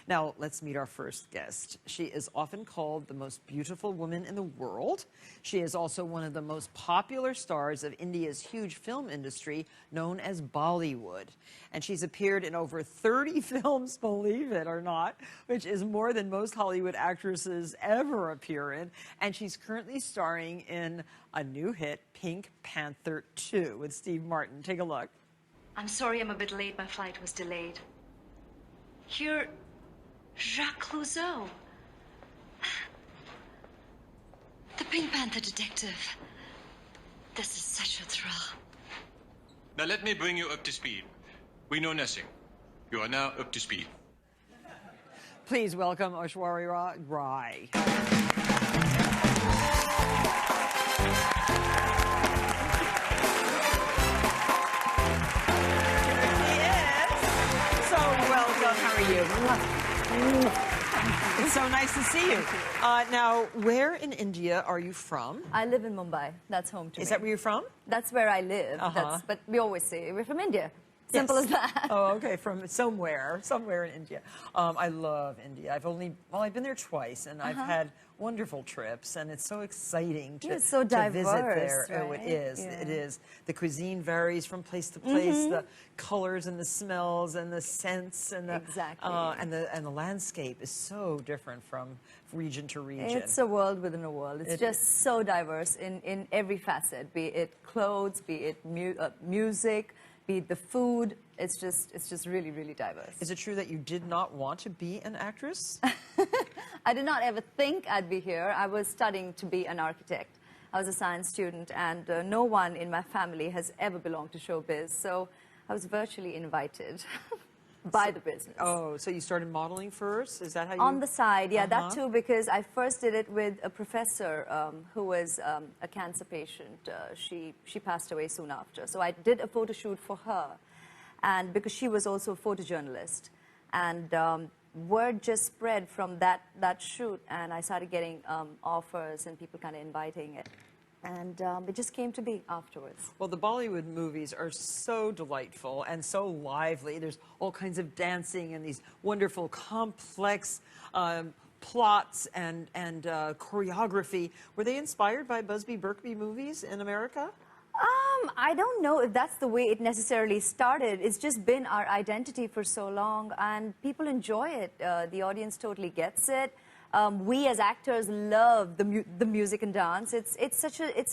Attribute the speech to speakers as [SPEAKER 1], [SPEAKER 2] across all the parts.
[SPEAKER 1] Now, let's meet our first guest. She is often called the most beautiful woman in the world. She is also one of the most popular stars of India's huge film industry, known as Bollywood. And she's appeared in over 30 films, believe it or not, which is more than most Hollywood actresses ever appear in. And she's currently starring in a new hit, Pink Panther 2, with Steve Martin. Take a look.
[SPEAKER 2] I'm sorry I'm a bit late. My flight was delayed. You're Jacques Clouseau, the Pink Panther detective. This is such a thrill.
[SPEAKER 3] Now let me bring you up to speed. We know nothing. You are now up to speed.
[SPEAKER 1] Please welcome Aishwarya Rai. How are you? It's so nice to see you. Now, where in India are you from?
[SPEAKER 4] I live in Mumbai. That's home to me.
[SPEAKER 1] Is that where you're from?
[SPEAKER 4] That's where I live. But we always say we're from India. Simple as that.
[SPEAKER 1] Oh, okay, from somewhere in India. I love India. I've been there twice, and I've had wonderful trips, and it's so exciting to,
[SPEAKER 4] it's so diverse,
[SPEAKER 1] to visit there.
[SPEAKER 4] right?
[SPEAKER 1] Oh, it is.
[SPEAKER 4] Yeah.
[SPEAKER 1] It is. The cuisine varies from place to place. The colors and the smells and the scents and the and the landscape is so different from region to region.
[SPEAKER 4] It's a world within a world. It's just so diverse in every facet, be it clothes, be it music, be it the food. It's just really, really diverse.
[SPEAKER 1] Is it true that you did not want to be an actress?
[SPEAKER 4] I did not ever think I'd be here. I was studying to be an architect. I was a science student, and no one in my family has ever belonged to showbiz, so I was virtually invited by the business.
[SPEAKER 1] Oh, so you started modeling first? Is that how you...
[SPEAKER 4] On the side, yeah, that too, because I first did it with a professor who was a cancer patient. She passed away soon after. So I did a photo shoot for her, and because she was also a photojournalist. And word just spread from that shoot, and I started getting offers and people kind of inviting it. And it just came to be afterwards.
[SPEAKER 1] Well, the Bollywood movies are so delightful and so lively. There's all kinds of dancing and these wonderful, complex plots and choreography. Were they inspired by Busby Berkeley movies in America?
[SPEAKER 4] I don't know if that's the way it necessarily started. It's just been our identity for so long, and people enjoy it. The audience totally gets it. We as actors love the music and dance. It's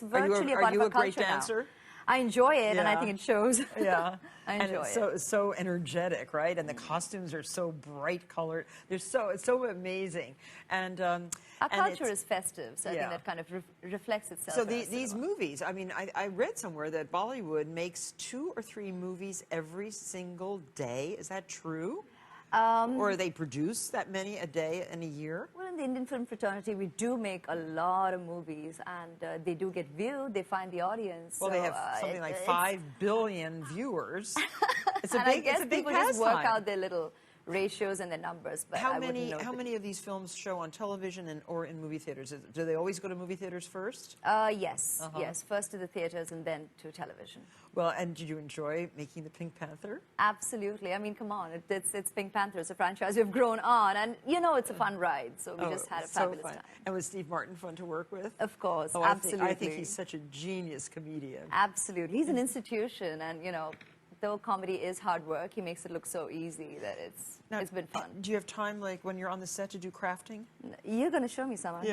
[SPEAKER 4] virtually a part of our culture now. Are you a great dancer? I enjoy it, and I think it shows.
[SPEAKER 1] Yeah,
[SPEAKER 4] I enjoy it.
[SPEAKER 1] It's so energetic, right? And the costumes are so bright colored. It's so amazing. And
[SPEAKER 4] our culture is festive, so I think that kind of reflects itself.
[SPEAKER 1] So these movies, I mean, I read somewhere that Bollywood makes 2 or 3 movies every single day. Is that true? Or they produce that many a day in a year?
[SPEAKER 4] Well, in the Indian film fraternity, we do make a lot of movies, and they do get viewed. They find the audience.
[SPEAKER 1] Well, they have something like 5 billion viewers. It's a
[SPEAKER 4] and
[SPEAKER 1] big,
[SPEAKER 4] I guess
[SPEAKER 1] it's a big
[SPEAKER 4] people
[SPEAKER 1] pastime.
[SPEAKER 4] just work out their little ratios and their numbers. But
[SPEAKER 1] how many of these films show on television or in movie theaters? Do they always go to movie theaters first?
[SPEAKER 4] Yes, yes. First to the theaters and then to television.
[SPEAKER 1] Well, and did you enjoy making the Pink Panther?
[SPEAKER 4] Absolutely. I mean, come on. It's Pink Panther. It's a franchise we've grown on. And, you know, it's a fun ride. So we just had a fabulous time.
[SPEAKER 1] And was Steve Martin fun to work with?
[SPEAKER 4] Of course.
[SPEAKER 1] Oh,
[SPEAKER 4] absolutely.
[SPEAKER 1] I think he's such a genius comedian.
[SPEAKER 4] Absolutely. He's an institution. And, you know, though comedy is hard work, he makes it look so easy that it's been fun.
[SPEAKER 1] Do you have time, like, when you're on the set to do crafting?
[SPEAKER 4] You're going to show me some, aren't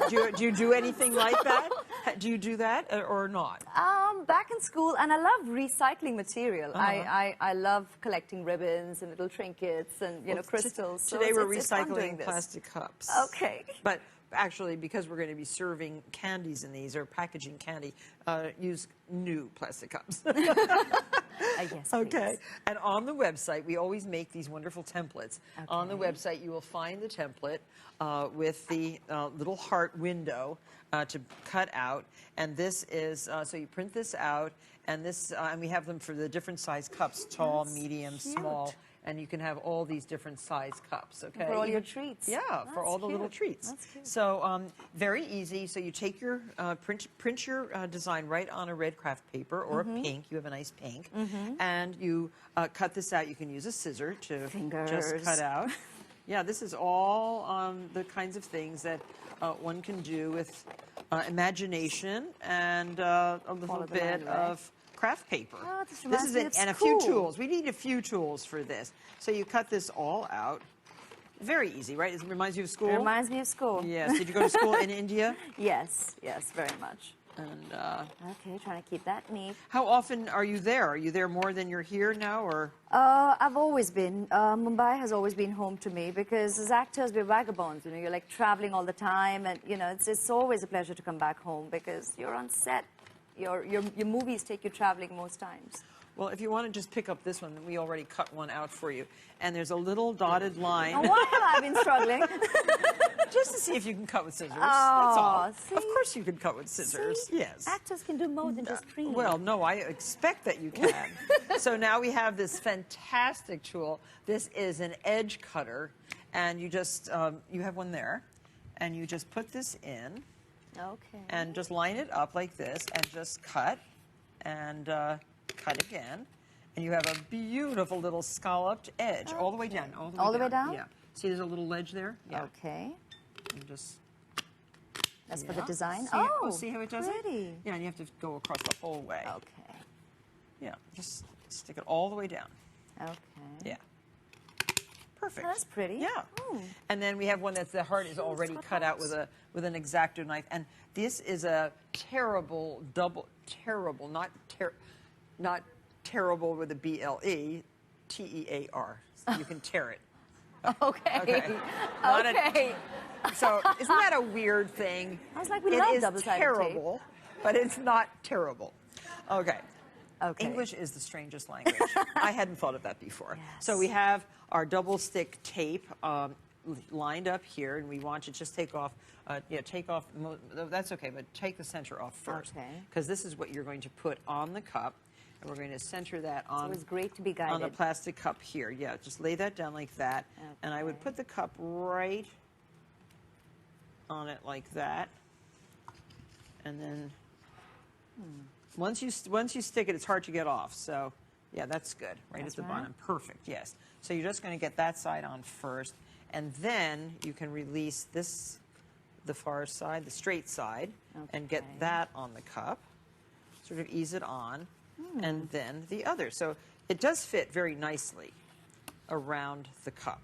[SPEAKER 1] you? Do you do anything like that? Do you do that or not?
[SPEAKER 4] Back in school, and I love recycling material. I love collecting ribbons and little trinkets and, you know, crystals.
[SPEAKER 1] Today we're recycling plastic cups.
[SPEAKER 4] Okay.
[SPEAKER 1] But actually, because we're going to be serving candies in these, or packaging candy, use new plastic cups.
[SPEAKER 4] Yes,
[SPEAKER 1] okay.
[SPEAKER 4] please.
[SPEAKER 1] And on the website, we always make these wonderful templates. Okay. On the website, you will find the template with the little heart window to cut out. And this is, so you print this out, and this, and we have them for the different size cups, tall, medium, small. And you can have all these different size cups, okay?
[SPEAKER 4] For all your treats.
[SPEAKER 1] Yeah, for all the little treats.
[SPEAKER 4] That's cute.
[SPEAKER 1] So very easy. So you take your, print your design right on a red craft paper or a pink. You have a nice pink. And you cut this out. You can use a scissor to just cut out. Yeah, this is all the kinds of things that one can do with imagination and a little bit of craft paper.
[SPEAKER 4] Oh, this reminds me of
[SPEAKER 1] and a few tools. We need a few tools for this. So you cut this all out. Very easy, right? It reminds you of school?
[SPEAKER 4] It reminds me of school.
[SPEAKER 1] Yes. Did you go to school in India?
[SPEAKER 4] Yes, yes, very much.
[SPEAKER 1] And
[SPEAKER 4] okay, trying to keep that neat.
[SPEAKER 1] how often are you there? Are you there more than you're here now, or?
[SPEAKER 4] I've always been. Mumbai has always been home to me because as actors, we're vagabonds. You know, you're like traveling all the time, and you know, it's always a pleasure to come back home because you're on set. Your movies take you traveling most times.
[SPEAKER 1] Well, if you want to just pick up this one, we already cut one out for you. And there's a little dotted line.
[SPEAKER 4] Now, why have I been struggling?
[SPEAKER 1] Just to see if you can cut with scissors.
[SPEAKER 4] Oh,
[SPEAKER 1] That's all.
[SPEAKER 4] see?
[SPEAKER 1] Of course you can cut with scissors.
[SPEAKER 4] See?
[SPEAKER 1] Yes.
[SPEAKER 4] Actors can do more than just cream.
[SPEAKER 1] Well, no, I expect that you can. So now we have this fantastic tool. This is an edge cutter. And you just, you have one there. And you just put this in.
[SPEAKER 4] Okay.
[SPEAKER 1] And just line it up like this and just cut. And cut again. And you have a beautiful little scalloped edge all the way down.
[SPEAKER 4] All the way down?
[SPEAKER 1] Yeah. See, there's a little ledge there? Yeah.
[SPEAKER 4] Okay.
[SPEAKER 1] And just...
[SPEAKER 4] That's for the design?
[SPEAKER 1] See how it does
[SPEAKER 4] pretty.
[SPEAKER 1] it? Yeah, and you have to go across the whole way.
[SPEAKER 4] Okay.
[SPEAKER 1] Yeah, just stick it all the way down.
[SPEAKER 4] Okay.
[SPEAKER 1] Yeah. Perfect.
[SPEAKER 4] That's pretty.
[SPEAKER 1] Yeah.
[SPEAKER 4] Ooh.
[SPEAKER 1] And then we have one that's the heart is already cut out with an X-Acto knife. And this is a terrible not terrible with a B-L-E, T-E-A-R. So you can tear it.
[SPEAKER 4] Okay.
[SPEAKER 1] Okay. So isn't that a weird thing?
[SPEAKER 4] I was like, we love double-sided tape.
[SPEAKER 1] It is terrible, but it's not terrible. Okay.
[SPEAKER 4] Okay.
[SPEAKER 1] English is the strangest language. I hadn't thought of that before.
[SPEAKER 4] Yes.
[SPEAKER 1] So we have our double stick tape lined up here, and we want you to just take off. That's okay, but take the center off first.
[SPEAKER 4] Okay.
[SPEAKER 1] Because this is what you're going to put on the cup. And we're going to center that on,
[SPEAKER 4] it's great to be guided.
[SPEAKER 1] on the plastic cup here. Yeah, just lay that down like that.
[SPEAKER 4] Okay.
[SPEAKER 1] And I would put the cup right on it like that. And then once you stick it, it's hard to get off. So, yeah, that's good. Right at the bottom. Perfect, yes. So you're just going to get that side on first. And then you can release this, the far side, the straight side, and get that on the cup. Sort of ease it on. And then the other. So it does fit very nicely around the cup.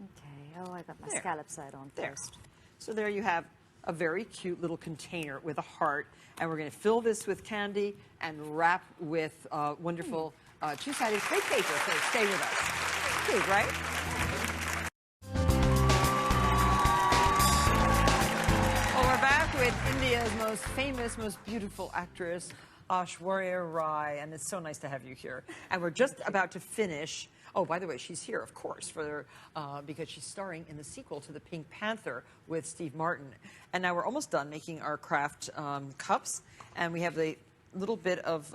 [SPEAKER 4] Okay. Oh, I got my scallop side on first.
[SPEAKER 1] So there you have a very cute little container with a heart. And we're going to fill this with candy and wrap with wonderful two-sided crepe paper. So stay with us. Cute, right? Well, we're back with India's most famous, most beautiful actress, Aishwarya Rai, and it's so nice to have you here. And we're just about to finish. Oh, by the way, she's here, of course, because she's starring in the sequel to the Pink Panther with Steve Martin. And now we're almost done making our craft cups, and we have the little bit of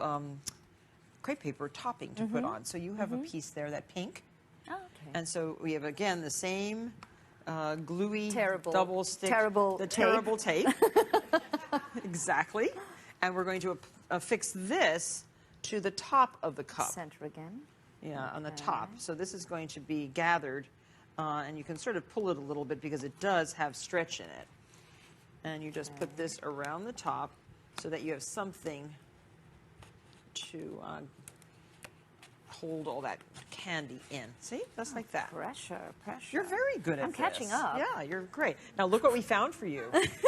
[SPEAKER 1] crepe paper topping to put on. So you have a piece there, that pink.
[SPEAKER 4] Oh, okay.
[SPEAKER 1] And so we have, again, the same gluey double stick.
[SPEAKER 4] Terrible
[SPEAKER 1] tape. Exactly. And we're going to affix this to the top of the cup.
[SPEAKER 4] Center again.
[SPEAKER 1] Yeah, on the top. So this is going to be gathered, and you can sort of pull it a little bit because it does have stretch in it. And you just put this around the top so that you have something to hold all that candy in. See? Just like that.
[SPEAKER 4] Pressure.
[SPEAKER 1] You're very good at
[SPEAKER 4] I'm
[SPEAKER 1] this.
[SPEAKER 4] catching up.
[SPEAKER 1] Yeah, you're great. Now look what we found for you.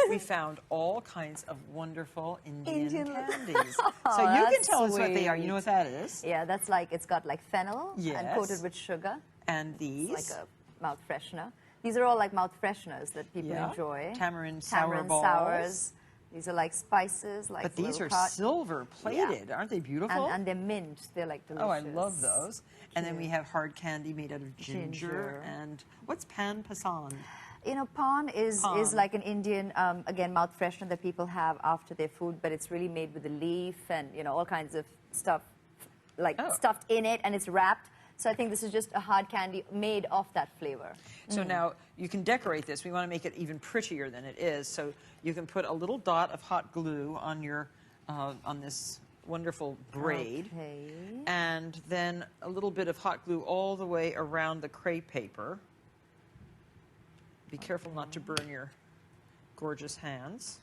[SPEAKER 1] We found all kinds of wonderful Indian candies. So you can tell us what they are. You know what that is?
[SPEAKER 4] Yeah, that's like, it's got like fennel and coated with sugar.
[SPEAKER 1] And these?
[SPEAKER 4] It's like a mouth freshener. These are all like mouth fresheners that people enjoy.
[SPEAKER 1] Tamarind sour balls.
[SPEAKER 4] Sours. These are like spices, like
[SPEAKER 1] but these are silver plated, aren't they beautiful?
[SPEAKER 4] And they're mint. They're like delicious.
[SPEAKER 1] Oh, I love those. And then we have hard candy made out of ginger. And what's pan pasan?
[SPEAKER 4] You know, pan is like an Indian, again, mouth freshener that people have after their food, but it's really made with the leaf and, you know, all kinds of stuff, like stuffed in it, and it's wrapped. So I think this is just a hard candy made of that flavor.
[SPEAKER 1] So now you can decorate this. We want to make it even prettier than it is. So you can put a little dot of hot glue on your on this wonderful braid, and then a little bit of hot glue all the way around the crepe paper. Be careful not to burn your gorgeous hands.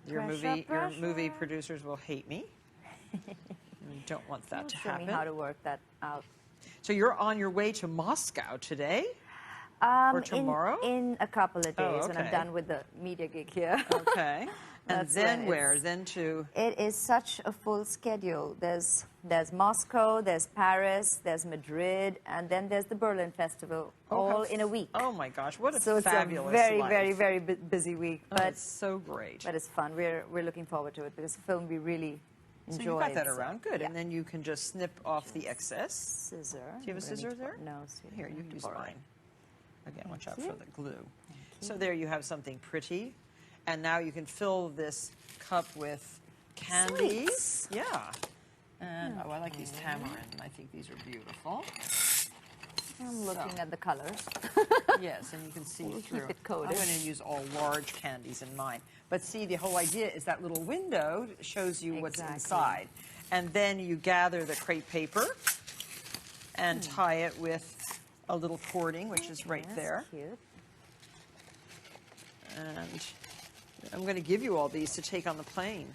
[SPEAKER 1] Your
[SPEAKER 4] Pressure,
[SPEAKER 1] movie producers will hate me. You don't want that to
[SPEAKER 4] Show
[SPEAKER 1] happen.
[SPEAKER 4] me how to work that out.
[SPEAKER 1] So you're on your way to Moscow today? Or tomorrow?
[SPEAKER 4] In a couple of days
[SPEAKER 1] Oh,
[SPEAKER 4] when I'm
[SPEAKER 1] okay.
[SPEAKER 4] done with the media gig here.
[SPEAKER 1] Okay. And
[SPEAKER 4] That's
[SPEAKER 1] then
[SPEAKER 4] when
[SPEAKER 1] where?
[SPEAKER 4] it's-
[SPEAKER 1] Then to...
[SPEAKER 4] It is such a full schedule. There's Moscow, there's Paris, there's Madrid, and then there's the Berlin Festival, all in a week.
[SPEAKER 1] Oh my gosh, what a
[SPEAKER 4] So it's a
[SPEAKER 1] fabulous
[SPEAKER 4] very,
[SPEAKER 1] life.
[SPEAKER 4] very, very busy week.
[SPEAKER 1] Oh,
[SPEAKER 4] But
[SPEAKER 1] it's so great.
[SPEAKER 4] but it's fun. We're looking forward to it because it's a film we really
[SPEAKER 1] So
[SPEAKER 4] enjoy.
[SPEAKER 1] you got that around, good.
[SPEAKER 4] Yeah.
[SPEAKER 1] And then you can just snip off the excess.
[SPEAKER 4] Scissor.
[SPEAKER 1] Do you have a
[SPEAKER 4] I'm gonna
[SPEAKER 1] scissor
[SPEAKER 4] need to-
[SPEAKER 1] there?
[SPEAKER 4] No, sweetie,
[SPEAKER 1] Here,
[SPEAKER 4] I
[SPEAKER 1] you
[SPEAKER 4] have
[SPEAKER 1] can
[SPEAKER 4] to
[SPEAKER 1] use
[SPEAKER 4] borrow it.
[SPEAKER 1] mine. Again, watch out
[SPEAKER 4] you.
[SPEAKER 1] for the glue. So there you have something pretty. And now you can fill this cup with candies.
[SPEAKER 4] Sweets.
[SPEAKER 1] Yeah. And oh, I like these tamarind. I think these are beautiful.
[SPEAKER 4] I'm looking at the colors.
[SPEAKER 1] Yes, and you can see
[SPEAKER 4] We'll
[SPEAKER 1] through.
[SPEAKER 4] keep it coated.
[SPEAKER 1] I'm going to use all large candies in mine. But see, the whole idea is that little window shows you what's
[SPEAKER 4] Exactly.
[SPEAKER 1] inside. And then you gather the crepe paper and tie it with a little cording, which is right
[SPEAKER 4] That's
[SPEAKER 1] there.
[SPEAKER 4] Cute.
[SPEAKER 1] And I'm going to give you all these to take on the plane.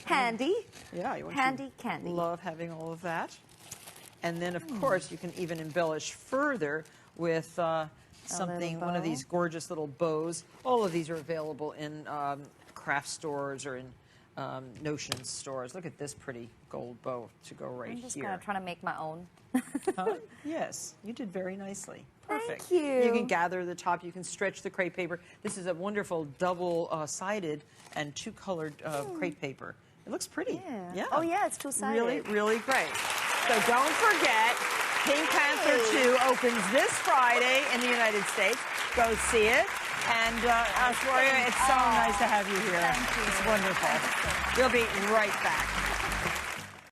[SPEAKER 4] Handy.
[SPEAKER 1] Yeah, you want
[SPEAKER 4] Handy
[SPEAKER 1] to
[SPEAKER 4] candy.
[SPEAKER 1] love having all of that. And then, of course, you can even embellish further with something, one of
[SPEAKER 4] bow.
[SPEAKER 1] these gorgeous little bows. All of these are available in craft stores or in Notion stores. Look at this pretty gold bow to go right
[SPEAKER 4] I'm just
[SPEAKER 1] here.
[SPEAKER 4] kind of trying to make my own.
[SPEAKER 1] Huh? Yes, you did very nicely. Perfect.
[SPEAKER 4] Thank you.
[SPEAKER 1] You can gather the top. You can stretch the crepe paper. This is a wonderful double-sided and two-colored crepe paper. It looks pretty.
[SPEAKER 4] Yeah. Oh, yeah, it's two-sided.
[SPEAKER 1] Really, really great. So don't forget, Pink Panther 2 opens this Friday in the United States. Go see it. And Aishwarya, it's so nice to have you here.
[SPEAKER 4] Thank you.
[SPEAKER 1] It's wonderful. We'll be right back.